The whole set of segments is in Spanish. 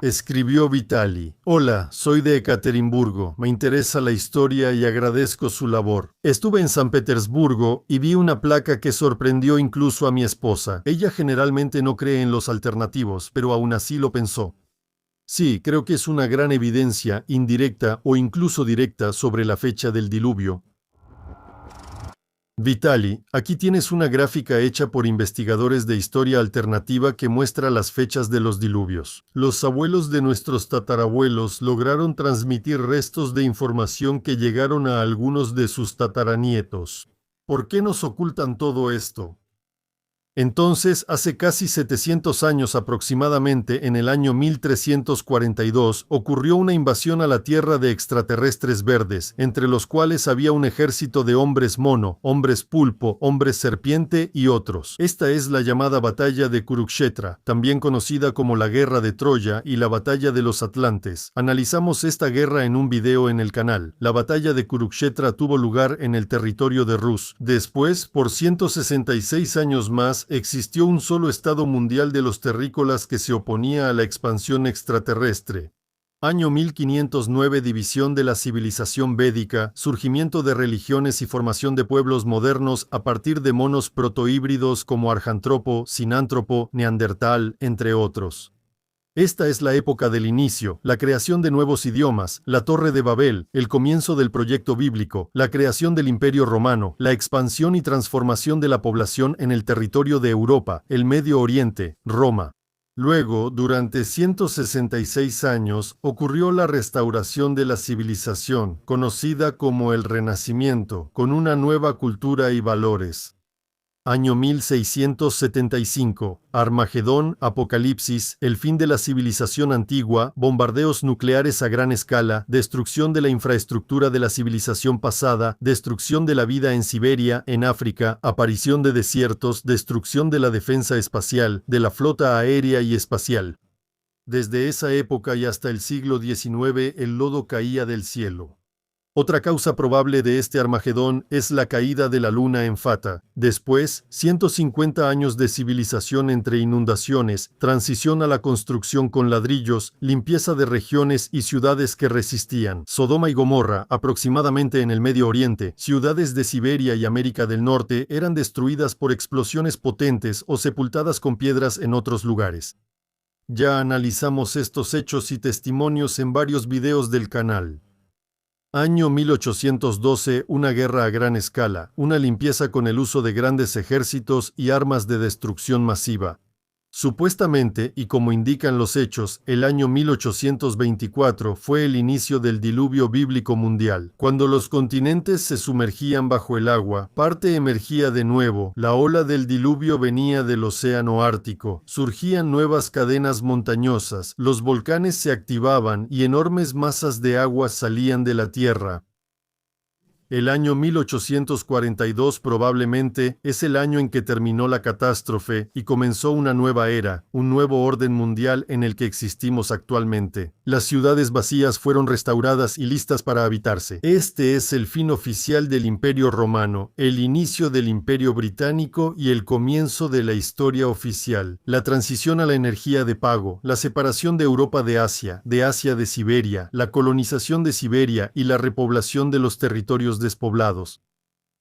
Escribió Vitali. Hola, soy de Ekaterimburgo. Me interesa la historia y agradezco su labor. Estuve en San Petersburgo y vi una placa que sorprendió incluso a mi esposa. Ella generalmente no cree en los alternativos, pero aún así lo pensó. Sí, creo que es una gran evidencia, indirecta o incluso directa, sobre la fecha del diluvio. Vitali, aquí tienes una gráfica hecha por investigadores de historia alternativa que muestra las fechas de los diluvios. Los abuelos de nuestros tatarabuelos lograron transmitir restos de información que llegaron a algunos de sus tataranietos. ¿Por qué nos ocultan todo esto? Entonces, hace casi 700 años aproximadamente, en el año 1342, ocurrió una invasión a la Tierra de extraterrestres verdes, entre los cuales había un ejército de hombres mono, hombres pulpo, hombres serpiente y otros. Esta es la llamada Batalla de Kurukshetra, también conocida como la Guerra de Troya y la Batalla de los Atlantes. Analizamos esta guerra en un video en el canal. La Batalla de Kurukshetra tuvo lugar en el territorio de Rus. Después, por 166 años más, existió un solo estado mundial de los terrícolas que se oponía a la expansión extraterrestre. Año 1509, división de la civilización védica, surgimiento de religiones y formación de pueblos modernos a partir de monos protohíbridos como arjantropo, sinántropo, neandertal, entre otros. Esta es la época del inicio, la creación de nuevos idiomas, la Torre de Babel, el comienzo del proyecto bíblico, la creación del Imperio Romano, la expansión y transformación de la población en el territorio de Europa, el Medio Oriente, Roma. Luego, durante 166 años, ocurrió la restauración de la civilización, conocida como el Renacimiento, con una nueva cultura y valores. Año 1675, Armagedón, Apocalipsis, el fin de la civilización antigua, bombardeos nucleares a gran escala, destrucción de la infraestructura de la civilización pasada, destrucción de la vida en Siberia, en África, aparición de desiertos, destrucción de la defensa espacial, de la flota aérea y espacial. Desde esa época y hasta el siglo XIX, el lodo caía del cielo. Otra causa probable de este Armagedón es la caída de la luna en Fata. Después, 150 años de civilización entre inundaciones, transición a la construcción con ladrillos, limpieza de regiones y ciudades que resistían. Sodoma y Gomorra, aproximadamente en el Medio Oriente, ciudades de Siberia y América del Norte, eran destruidas por explosiones potentes o sepultadas con piedras en otros lugares. Ya analizamos estos hechos y testimonios en varios videos del canal. Año 1812, una guerra a gran escala, una limpieza con el uso de grandes ejércitos y armas de destrucción masiva. Supuestamente, y como indican los hechos, el año 1824 fue el inicio del diluvio bíblico mundial. Cuando los continentes se sumergían bajo el agua, parte emergía de nuevo, la ola del diluvio venía del océano Ártico, surgían nuevas cadenas montañosas, los volcanes se activaban y enormes masas de agua salían de la tierra. El año 1842 probablemente es el año en que terminó la catástrofe y comenzó una nueva era, un nuevo orden mundial en el que existimos actualmente. Las ciudades vacías fueron restauradas y listas para habitarse. Este es el fin oficial del Imperio Romano, el inicio del Imperio Británico y el comienzo de la historia oficial. La transición a la energía de pago, la separación de Europa de Asia de Siberia, la colonización de Siberia y la repoblación de los territorios despoblados.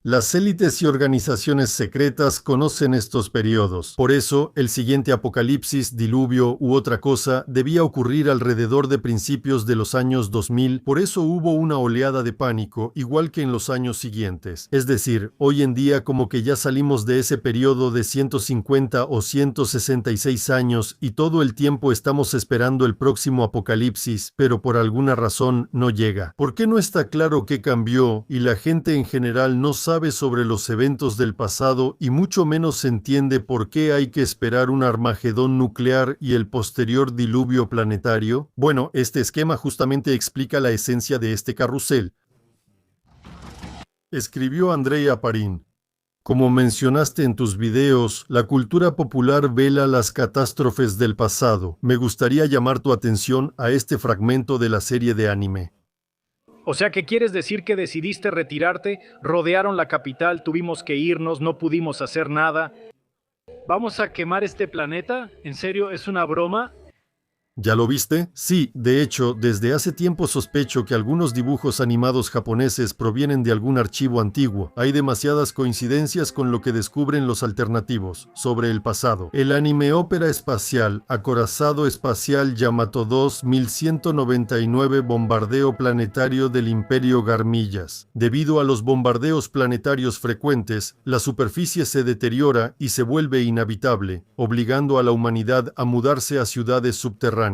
Las élites y organizaciones secretas conocen estos periodos. Por eso, el siguiente apocalipsis, diluvio u otra cosa debía ocurrir alrededor de principios de los años 2000. Por eso hubo una oleada de pánico, igual que en los años siguientes. Es decir, hoy en día como que ya salimos de ese periodo de 150 o 166 años y todo el tiempo estamos esperando el próximo apocalipsis, pero por alguna razón no llega. ¿Por qué no está claro qué cambió y la gente en general no sabe sobre los eventos del pasado y mucho menos entiende por qué hay que esperar un Armagedón nuclear y el posterior diluvio planetario? Bueno, este esquema justamente explica la esencia de este carrusel. Escribió Andrei Aparin. Como mencionaste en tus videos, la cultura popular vela las catástrofes del pasado. Me gustaría llamar tu atención a este fragmento de la serie de anime. O sea, ¿qué quieres decir que decidiste retirarte? Rodearon la capital, tuvimos que irnos, no pudimos hacer nada. ¿Vamos a quemar este planeta? ¿En serio? ¿Es una broma? ¿Ya lo viste? Sí, de hecho, desde hace tiempo sospecho que algunos dibujos animados japoneses provienen de algún archivo antiguo. Hay demasiadas coincidencias con lo que descubren los alternativos sobre el pasado. El anime ópera espacial, Acorazado Espacial Yamato 2 1199 bombardeo planetario del Imperio Garmillas. Debido a los bombardeos planetarios frecuentes, la superficie se deteriora y se vuelve inhabitable, obligando a la humanidad a mudarse a ciudades subterráneas.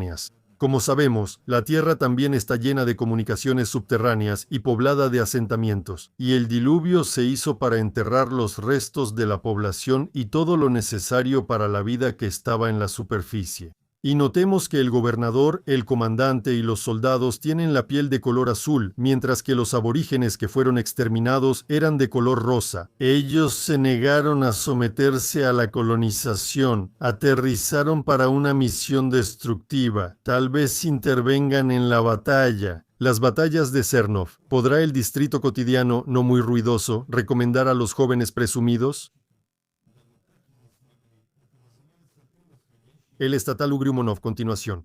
Como sabemos, la Tierra también está llena de comunicaciones subterráneas y poblada de asentamientos, y el diluvio se hizo para enterrar los restos de la población y todo lo necesario para la vida que estaba en la superficie. Y notemos que el gobernador, el comandante y los soldados tienen la piel de color azul, mientras que los aborígenes que fueron exterminados eran de color rosa. Ellos se negaron a someterse a la colonización, aterrizaron para una misión destructiva, tal vez intervengan en la batalla. Las batallas de Cernov. ¿Podrá el distrito cotidiano, no muy ruidoso, recomendar a los jóvenes presumidos? El estatal Ugriumonov, continuación.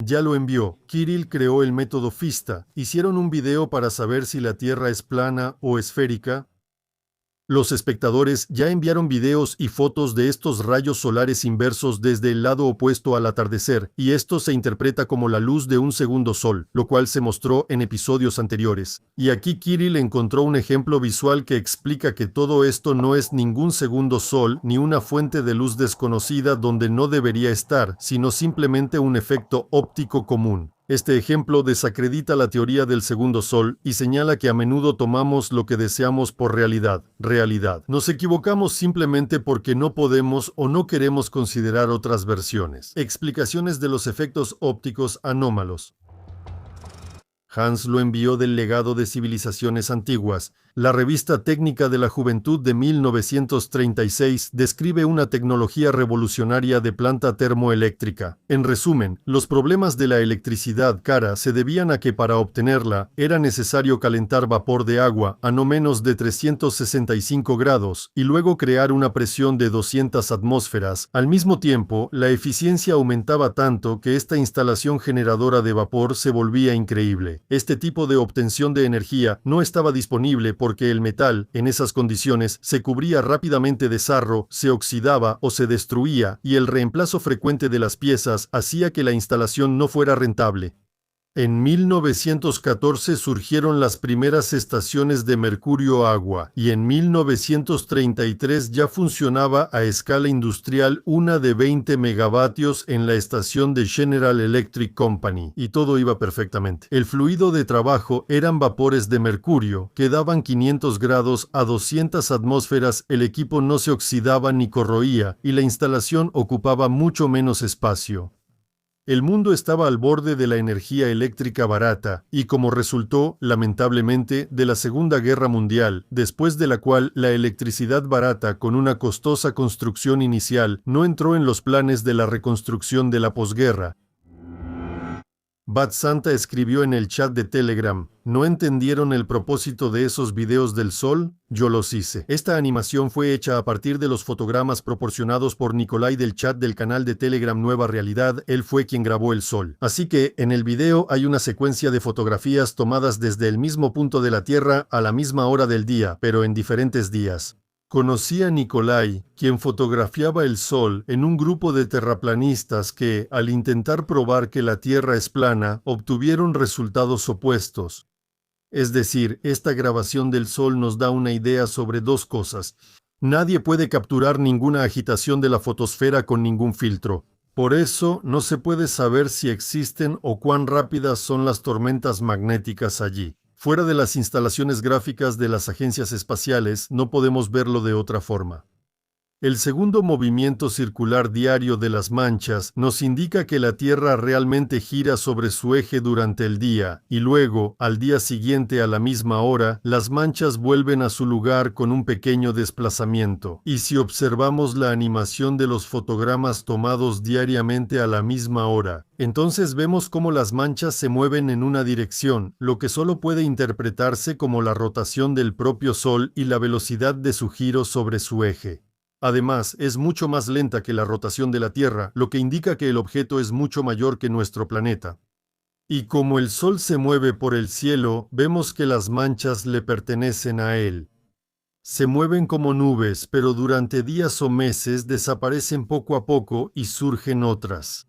Ya lo envió. Kirill creó el método FISTA. Hicieron un video para saber si la Tierra es plana o esférica. Los espectadores ya enviaron videos y fotos de estos rayos solares inversos desde el lado opuesto al atardecer, y esto se interpreta como la luz de un segundo sol, lo cual se mostró en episodios anteriores. Y aquí Kirill encontró un ejemplo visual que explica que todo esto no es ningún segundo sol ni una fuente de luz desconocida donde no debería estar, sino simplemente un efecto óptico común. Este ejemplo desacredita la teoría del segundo sol y señala que a menudo tomamos lo que deseamos por realidad. Nos equivocamos simplemente porque no podemos o no queremos considerar otras versiones. Explicaciones de los efectos ópticos anómalos. Hans lo envió del legado de civilizaciones antiguas. La revista técnica de la juventud de 1936 describe una tecnología revolucionaria de planta termoeléctrica. En resumen, los problemas de la electricidad cara se debían a que para obtenerla era necesario calentar vapor de agua a no menos de 365 grados y luego crear una presión de 200 atmósferas. Al mismo tiempo, la eficiencia aumentaba tanto que esta instalación generadora de vapor se volvía increíble. Este tipo de obtención de energía no estaba disponible porque el metal, en esas condiciones, se cubría rápidamente de sarro, se oxidaba o se destruía, y el reemplazo frecuente de las piezas hacía que la instalación no fuera rentable. En 1914 surgieron las primeras estaciones de mercurio-agua y en 1933 ya funcionaba a escala industrial una de 20 megavatios en la estación de General Electric Company, y todo iba perfectamente. El fluido de trabajo eran vapores de mercurio que daban 500 grados a 200 atmósferas, el equipo no se oxidaba ni corroía y la instalación ocupaba mucho menos espacio. El mundo estaba al borde de la energía eléctrica barata y, como resultó, lamentablemente, de la Segunda Guerra Mundial, después de la cual la electricidad barata con una costosa construcción inicial no entró en los planes de la reconstrucción de la posguerra. Bad Santa escribió en el chat de Telegram: ¿no entendieron el propósito de esos videos del sol? Yo los hice. Esta animación fue hecha a partir de los fotogramas proporcionados por Nikolai del chat del canal de Telegram Nueva Realidad. Él fue quien grabó el sol. Así que, en el video hay una secuencia de fotografías tomadas desde el mismo punto de la Tierra a la misma hora del día, pero en diferentes días. Conocí a Nikolai, quien fotografiaba el Sol en un grupo de terraplanistas que, al intentar probar que la Tierra es plana, obtuvieron resultados opuestos. Es decir, esta grabación del Sol nos da una idea sobre dos cosas. Nadie puede capturar ninguna agitación de la fotosfera con ningún filtro. Por eso, no se puede saber si existen o cuán rápidas son las tormentas magnéticas allí. Fuera de las instalaciones gráficas de las agencias espaciales, no podemos verlo de otra forma. El segundo movimiento circular diario de las manchas nos indica que la Tierra realmente gira sobre su eje durante el día, y luego, al día siguiente a la misma hora, las manchas vuelven a su lugar con un pequeño desplazamiento. Y si observamos la animación de los fotogramas tomados diariamente a la misma hora, entonces vemos cómo las manchas se mueven en una dirección, lo que solo puede interpretarse como la rotación del propio Sol y la velocidad de su giro sobre su eje. Además, es mucho más lenta que la rotación de la Tierra, lo que indica que el objeto es mucho mayor que nuestro planeta. Y como el Sol se mueve por el cielo, vemos que las manchas le pertenecen a él. Se mueven como nubes, pero durante días o meses desaparecen poco a poco y surgen otras.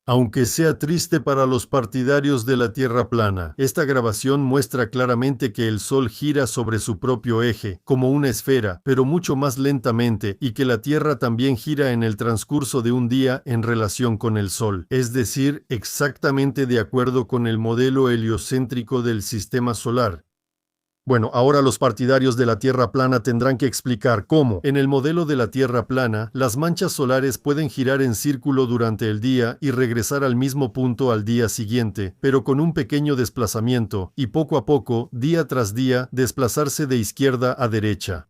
Aunque sea triste para los partidarios de la Tierra plana, esta grabación muestra claramente que el Sol gira sobre su propio eje, como una esfera, pero mucho más lentamente, y que la Tierra también gira en el transcurso de un día en relación con el Sol, es decir, exactamente de acuerdo con el modelo heliocéntrico del Sistema Solar. Bueno, ahora los partidarios de la Tierra plana tendrán que explicar cómo, en el modelo de la Tierra plana, las manchas solares pueden girar en círculo durante el día y regresar al mismo punto al día siguiente, pero con un pequeño desplazamiento, y poco a poco, día tras día, desplazarse de izquierda a derecha.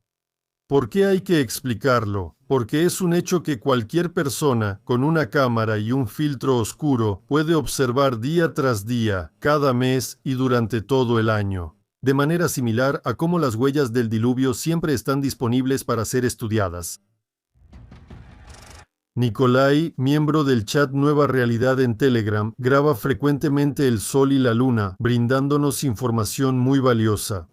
¿Por qué hay que explicarlo? Porque es un hecho que cualquier persona, con una cámara y un filtro oscuro, puede observar día tras día, cada mes y durante todo el año. De manera similar a cómo las huellas del diluvio siempre están disponibles para ser estudiadas. Nikolai, miembro del chat Nueva Realidad en Telegram, graba frecuentemente el Sol y la Luna, brindándonos información muy valiosa.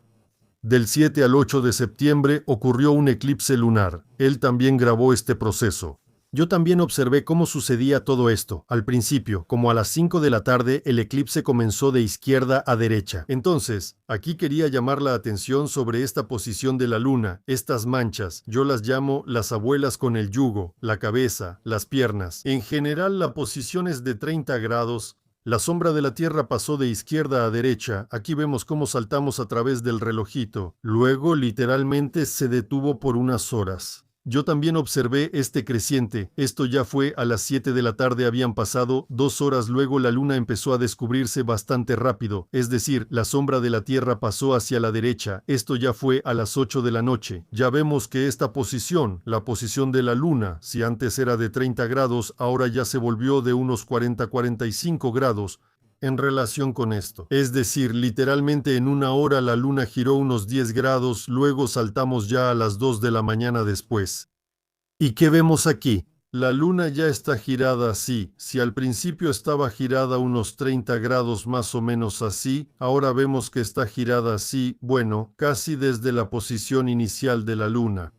Del 7 al 8 de septiembre ocurrió un eclipse lunar. Él también grabó este proceso. Yo también observé cómo sucedía todo esto. Al principio, como a las 5 de la tarde, el eclipse comenzó de izquierda a derecha. Entonces, aquí quería llamar la atención sobre esta posición de la luna, estas manchas. Yo las llamo las abuelas con el yugo, la cabeza, las piernas. En general, la posición es de 30 grados. La sombra de la Tierra pasó de izquierda a derecha. Aquí vemos cómo saltamos a través del relojito. Luego, literalmente, se detuvo por unas horas. Yo también observé este creciente. Esto ya fue a las 7 de la tarde, habían pasado 2 horas, luego la luna empezó a descubrirse bastante rápido, es decir, la sombra de la Tierra pasó hacia la derecha. Esto ya fue a las 8 de la noche. Ya vemos que esta posición, la posición de la luna, si antes era de 30 grados, ahora ya se volvió de unos 40-45 grados. En relación con esto. Es decir, literalmente en una hora la luna giró unos 10 grados, luego saltamos ya a las 2 de la mañana después. ¿Y qué vemos aquí? La luna ya está girada así. Si al principio estaba girada unos 30 grados más o menos así, ahora vemos que está girada así, bueno, casi desde la posición inicial de la luna.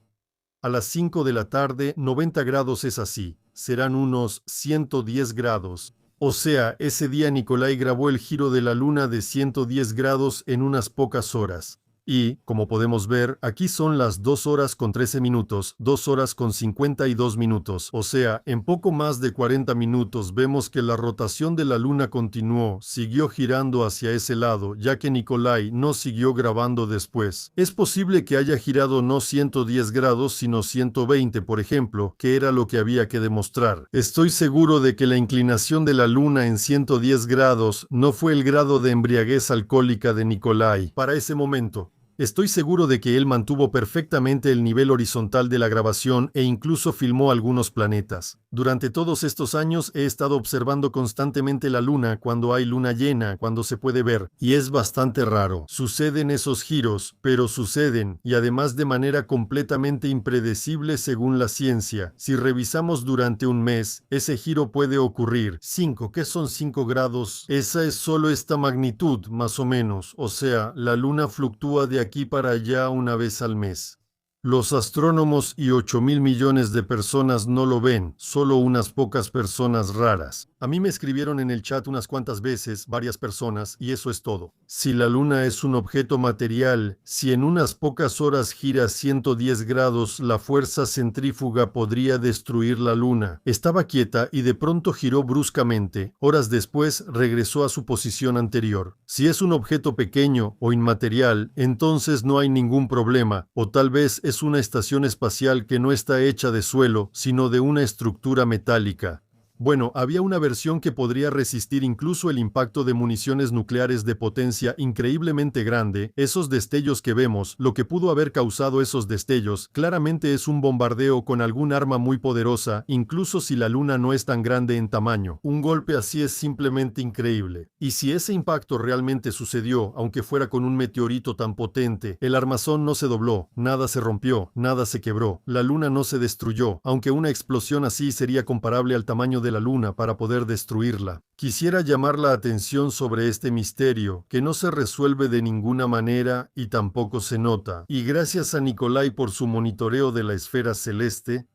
A las 5 de la tarde, 90 grados es así. Serán unos 110 grados. O sea, ese día Nikolai grabó el giro de la luna de 110 grados en unas pocas horas. Y, como podemos ver, aquí son las 2 horas con 13 minutos, 2 horas con 52 minutos. O sea, en poco más de 40 minutos vemos que la rotación de la luna continuó, siguió girando hacia ese lado, ya que Nikolai no siguió grabando después. Es posible que haya girado no 110 grados, sino 120, por ejemplo, que era lo que había que demostrar. Estoy seguro de que la inclinación de la luna en 110 grados no fue el grado de embriaguez alcohólica de Nikolai para ese momento. Estoy seguro de que él mantuvo perfectamente el nivel horizontal de la grabación e incluso filmó algunos planetas. Durante todos estos años he estado observando constantemente la luna cuando hay luna llena, cuando se puede ver, y es bastante raro. Suceden esos giros, pero suceden, y además de manera completamente impredecible según la ciencia. Si revisamos durante un mes, ese giro puede ocurrir. 5, ¿qué son 5 grados? Esa es solo esta magnitud, más o menos. O sea, la luna fluctúa de aquí para allá una vez al mes. Los astrónomos y 8.000 millones de personas no lo ven, solo unas pocas personas raras. A mí me escribieron en el chat unas cuantas veces, varias personas, y eso es todo. Si la luna es un objeto material, si en unas pocas horas gira 110 grados, la fuerza centrífuga podría destruir la luna. Estaba quieta y de pronto giró bruscamente. Horas después regresó a su posición anterior. Si es un objeto pequeño o inmaterial, entonces no hay ningún problema, o tal vez es una estación espacial que no está hecha de suelo, sino de una estructura metálica. Bueno, había una versión que podría resistir incluso el impacto de municiones nucleares de potencia increíblemente grande. Esos destellos que vemos, lo que pudo haber causado esos destellos, claramente es un bombardeo con algún arma muy poderosa, incluso si la Luna no es tan grande en tamaño. Un golpe así es simplemente increíble. Y si ese impacto realmente sucedió, aunque fuera con un meteorito tan potente, el armazón no se dobló, nada se rompió, nada se quebró, la Luna no se destruyó, aunque una explosión así sería comparable al tamaño de la Luna para poder destruirla. Quisiera llamar la atención sobre este misterio, que no se resuelve de ninguna manera y tampoco se nota. Y gracias a Nicolai por su monitoreo de la esfera celeste,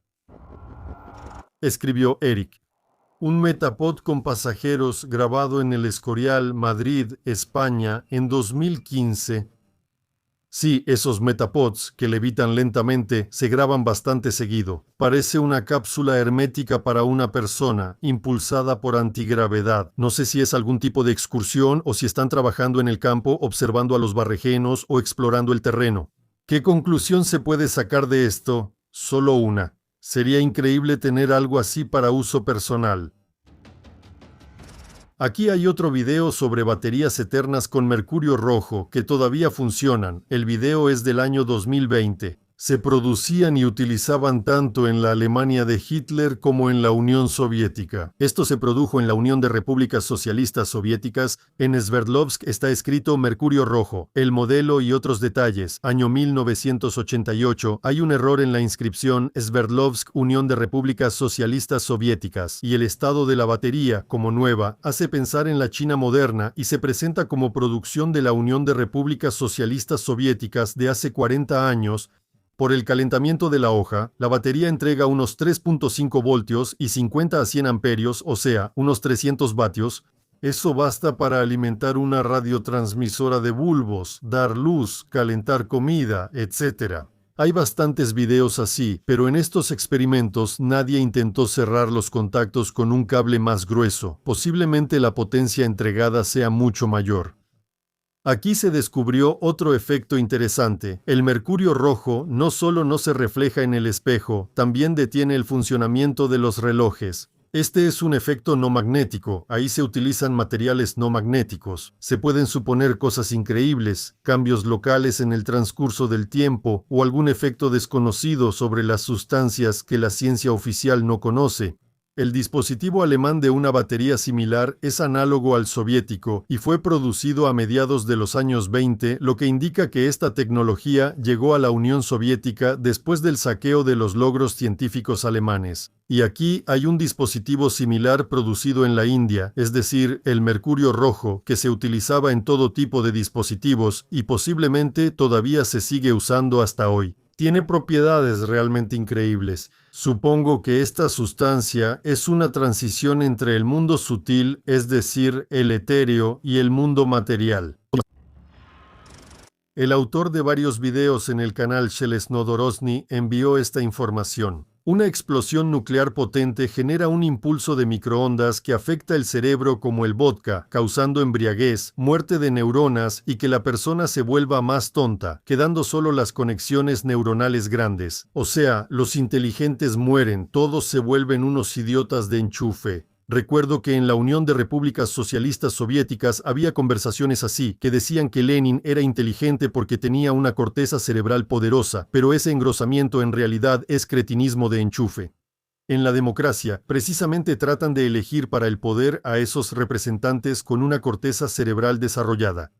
escribió Eric. Un Metapod con pasajeros grabado en El Escorial, Madrid, España, en 2015. Sí, esos Metapods, que levitan lentamente, se graban bastante seguido. Parece una cápsula hermética para una persona, impulsada por antigravedad. No sé si es algún tipo de excursión o si están trabajando en el campo observando a los barregenos o explorando el terreno. ¿Qué conclusión se puede sacar de esto? Solo una. Sería increíble tener algo así para uso personal. Aquí hay otro video sobre baterías eternas con mercurio rojo que todavía funcionan. El video es del año 2020. Se producían y utilizaban tanto en la Alemania de Hitler como en la Unión Soviética. Esto se produjo en la Unión de Repúblicas Socialistas Soviéticas. En Sverdlovsk está escrito mercurio rojo, el modelo y otros detalles. Año 1988. Hay un error en la inscripción Sverdlovsk, Unión de Repúblicas Socialistas Soviéticas. Y el estado de la batería, como nueva, hace pensar en la China moderna y se presenta como producción de la Unión de Repúblicas Socialistas Soviéticas de hace 40 años. Por el calentamiento de la hoja, la batería entrega unos 3.5 voltios y 50 a 100 amperios, o sea, unos 300 vatios. Eso basta para alimentar una radiotransmisora de bulbos, dar luz, calentar comida, etc. Hay bastantes videos así, pero en estos experimentos nadie intentó cerrar los contactos con un cable más grueso. Posiblemente la potencia entregada sea mucho mayor. Aquí se descubrió otro efecto interesante. El mercurio rojo no solo no se refleja en el espejo, también detiene el funcionamiento de los relojes. Este es un efecto no magnético, ahí se utilizan materiales no magnéticos. Se pueden suponer cosas increíbles, cambios locales en el transcurso del tiempo o algún efecto desconocido sobre las sustancias que la ciencia oficial no conoce. El dispositivo alemán de una batería similar es análogo al soviético y fue producido a mediados de los años 20, lo que indica que esta tecnología llegó a la Unión Soviética después del saqueo de los logros científicos alemanes. Y aquí hay un dispositivo similar producido en la India, es decir, el mercurio rojo, que se utilizaba en todo tipo de dispositivos y posiblemente todavía se sigue usando hasta hoy. Tiene propiedades realmente increíbles. Supongo que esta sustancia es una transición entre el mundo sutil, es decir, el etéreo, y el mundo material. El autor de varios videos en el canal Shelesnodorosny envió esta información. Una explosión nuclear potente genera un impulso de microondas que afecta el cerebro como el vodka, causando embriaguez, muerte de neuronas y que la persona se vuelva más tonta, quedando solo las conexiones neuronales grandes. O sea, los inteligentes mueren, todos se vuelven unos idiotas de enchufe. Recuerdo que en la Unión de Repúblicas Socialistas Soviéticas había conversaciones así, que decían que Lenin era inteligente porque tenía una corteza cerebral poderosa, pero ese engrosamiento en realidad es cretinismo de enchufe. En la democracia, precisamente tratan de elegir para el poder a esos representantes con una corteza cerebral desarrollada.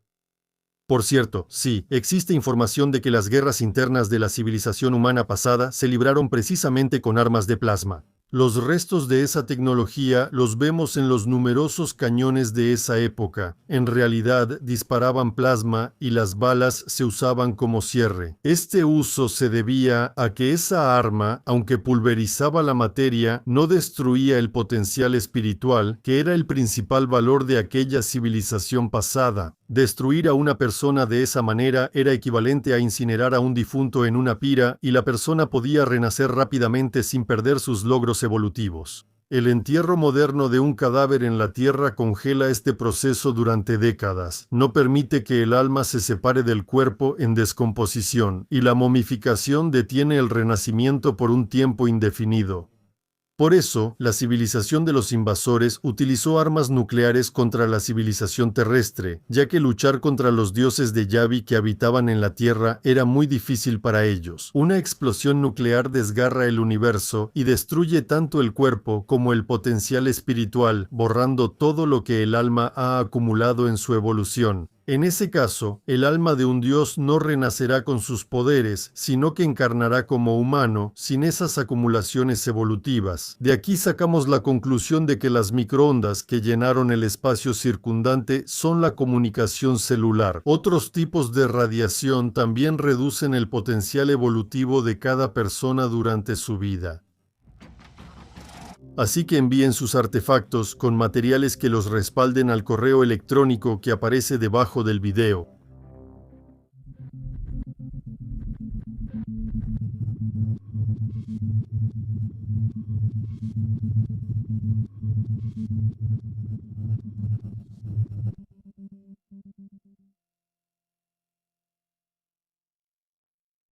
Por cierto, sí, existe información de que las guerras internas de la civilización humana pasada se libraron precisamente con armas de plasma. Los restos de esa tecnología los vemos en los numerosos cañones de esa época. En realidad, disparaban plasma y las balas se usaban como cierre. Este uso se debía a que esa arma, aunque pulverizaba la materia, no destruía el potencial espiritual, que era el principal valor de aquella civilización pasada. Destruir a una persona de esa manera era equivalente a incinerar a un difunto en una pira y la persona podía renacer rápidamente sin perder sus logros evolutivos. El entierro moderno de un cadáver en la tierra congela este proceso durante décadas, no permite que el alma se separe del cuerpo en descomposición, y la momificación detiene el renacimiento por un tiempo indefinido. Por eso, la civilización de los invasores utilizó armas nucleares contra la civilización terrestre, ya que luchar contra los dioses de Yavi que habitaban en la Tierra era muy difícil para ellos. Una explosión nuclear desgarra el universo y destruye tanto el cuerpo como el potencial espiritual, borrando todo lo que el alma ha acumulado en su evolución. En ese caso, el alma de un dios no renacerá con sus poderes, sino que encarnará como humano, sin esas acumulaciones evolutivas. De aquí sacamos la conclusión de que las microondas que llenaron el espacio circundante son la comunicación celular. Otros tipos de radiación también reducen el potencial evolutivo de cada persona durante su vida. Así que envíen sus artefactos con materiales que los respalden al correo electrónico que aparece debajo del video.